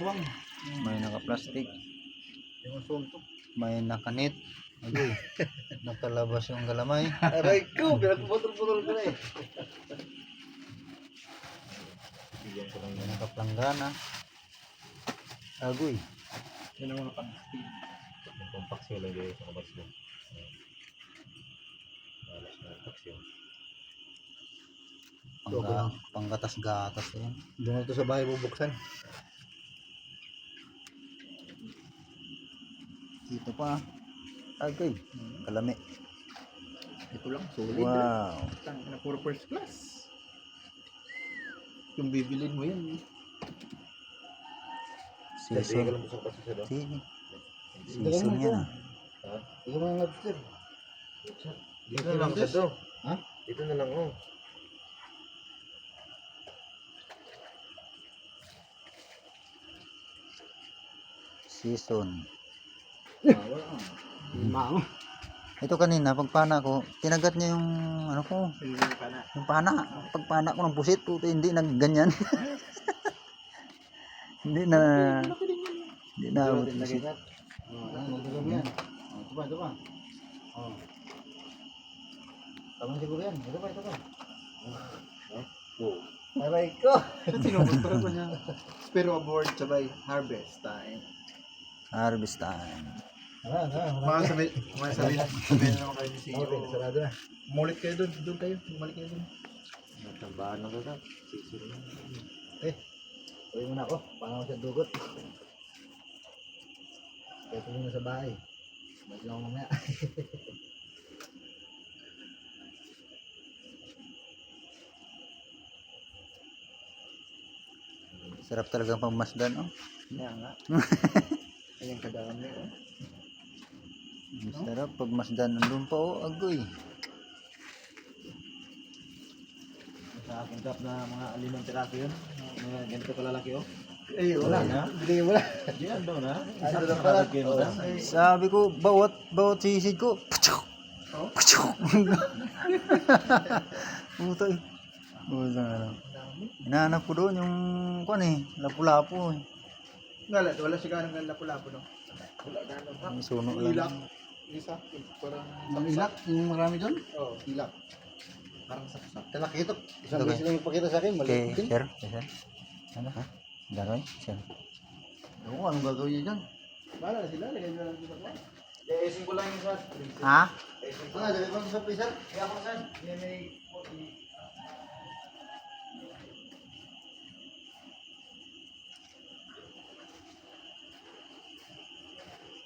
aswang. May naka-plastic. Yung aswang to. May nakanit. Agoy. Nakalabas yung galamay. Aray ko, pinagputol-putol ko na eh. May nakaplanggana. Agoy. Yan ang mga pag-speed. Yung pampaksyo lang dito sa kabas mo. Malas na paksyo. Panggatas-gatas yan. Doon ito sa bahay bubuksan. Dito pa. Agoy. Kalami. Ito lang, solid. Wow. Na puro first class. Yung bibilin mo yan. Season. Hindi ka lang busang kasi sa doon. Sige. Season yan ah. Ha? Ikaw mga nga-sir. Dito na lang sa doon. Ha? Dito na lang oh. Season. Mango. Ito kanina, pagpana ko, tinagat niya yung ano ko, yung pana. Pagpana ko ng pusit, puto, hindi na ganyan. hindi na abot pusit. Nagdagam yan. Ito pa. Tama siguro yan. Ito pa. Aray ko. Sinumunta ko niya. Spiro aboard sabay harvest time. Harvest time. Mga sabi naman kayo ni CEO. Sarado na. Mulit kayo doon kayo. Bumalik kayo doon. Natambahan lang ka. Season lang. Uwi muna ako. Paano ako siya dugot. Kaya tuloy na sa bahay. Balik lang ako mamaya. Sarap talaga pagmasdan, oh. Kaya nga. Ayan kadami. Sarap pagmasdan. Nandun pa, oh, agoy. Sa aking cup na mga 5 piraso yun. Mga ganito kalalaki oh. Eh, wala na. Bigay mo na. Diyan doon ha. Ano na pala? Sabi ko, bawat sisid ko, puchok! Puchok! Puto eh. Puto nga lang. Hinahanap ko doon yung, kuwan eh, lapu-lapu eh. Wala siya ganang lapu-lapu no? Wala ganang. May suno Ilak. lang. Isa. Parang ilak. Yung marami doon? Oo. Ilak. Parang saksak. Talaki ito. Isang beses lang ipakita sa akin. Okay, Maliit din. sir. Sir. Ano? Ha? Gano'n? Sir. Ako, anong gagawin niya dyan? Bala na sila. Lagay nyo lang dito. Isin ko lang yung sa. Ha? Isin ko nga. Sabi ko sa freezer. Kaya ako saan. May